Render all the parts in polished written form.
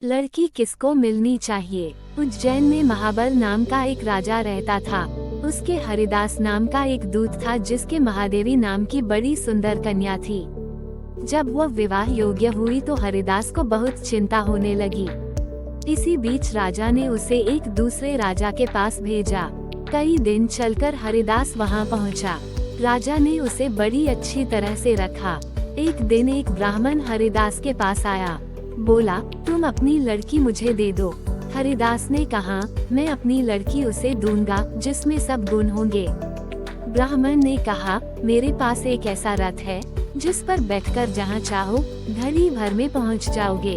लड़की किसको मिलनी चाहिए। उज्जैन में महाबल नाम का एक राजा रहता था। उसके हरिदास नाम का एक दूत था जिसके महादेवी नाम की बड़ी सुंदर कन्या थी। जब वह विवाह योग्य हुई तो हरिदास को बहुत चिंता होने लगी। इसी बीच राजा ने उसे एक दूसरे राजा के पास भेजा। कई दिन चलकर हरिदास वहां पहुंचा। राजा ने उसे बड़ी अच्छी तरह से रखा। एक दिन एक ब्राह्मण हरिदास के पास आया। बोला, तुम अपनी लड़की मुझे दे दो। हरिदास ने कहा, मैं अपनी लड़की उसे दूंगा जिसमें सब गुण होंगे। ब्राह्मण ने कहा, मेरे पास एक ऐसा रथ है जिस पर बैठकर जहाँ चाहो घड़ी भर में पहुँच जाओगे।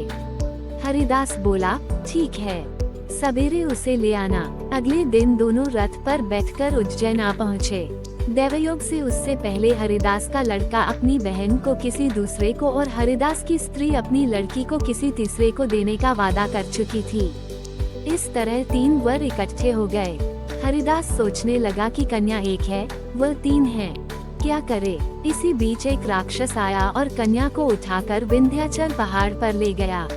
हरिदास बोला, ठीक है, सवेरे उसे ले आना। अगले दिन दोनों रथ पर बैठकर उज्जैन आ पहुँचे। दैवयोग से उससे पहले हरिदास का लड़का अपनी बहन को किसी दूसरे को और हरिदास की स्त्री अपनी लड़की को किसी तीसरे को देने का वादा कर चुकी थी। इस तरह 3 वर इकट्ठे हो गए। हरिदास सोचने लगा कि कन्या एक है, वह 3 है, क्या करे। इसी बीच एक राक्षस आया और कन्या को उठाकर विंध्याचल पहाड़ पर ले गया।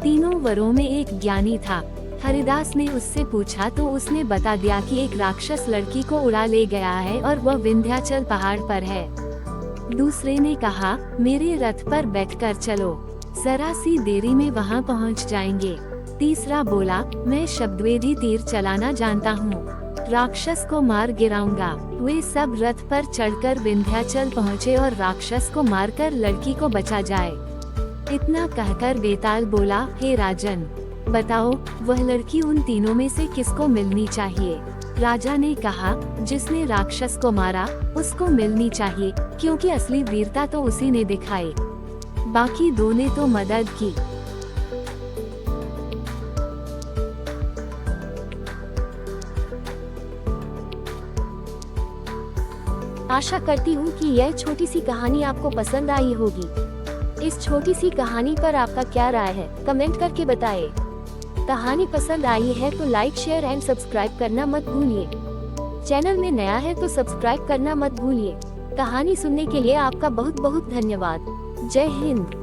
तीनों वरों में एक ज्ञानी था। हरिदास ने उससे पूछा तो उसने बता दिया कि एक राक्षस लड़की को उड़ा ले गया है और वह विंध्याचल पहाड़ पर है। दूसरे ने कहा, मेरे रथ पर बैठकर चलो, जरा सी देरी में वहां पहुंच जाएंगे। तीसरा बोला, मैं शब्दवेदी तीर चलाना जानता हूँ, राक्षस को मार गिराऊंगा। वे सब रथ पर चढ़कर विंध्याचल पहुँचे और राक्षस को मारकर लड़की को बचा जाए। इतना कहकर बेताल बोला, हे राजन, बताओ वह लड़की उन तीनों में से किसको मिलनी चाहिए। राजा ने कहा, जिसने राक्षस को मारा उसको मिलनी चाहिए, क्योंकि असली वीरता तो उसी ने दिखाई, बाकी 2 ने तो मदद की। आशा करती हूँ कि यह छोटी सी कहानी आपको पसंद आई होगी। इस छोटी सी कहानी पर आपका क्या राय है, कमेंट करके बताएं। कहानी पसंद आई है तो लाइक, शेयर एंड सब्सक्राइब करना मत भूलिए। चैनल में नया है तो सब्सक्राइब करना मत भूलिए। कहानी सुनने के लिए आपका बहुत बहुत धन्यवाद। जय हिंद।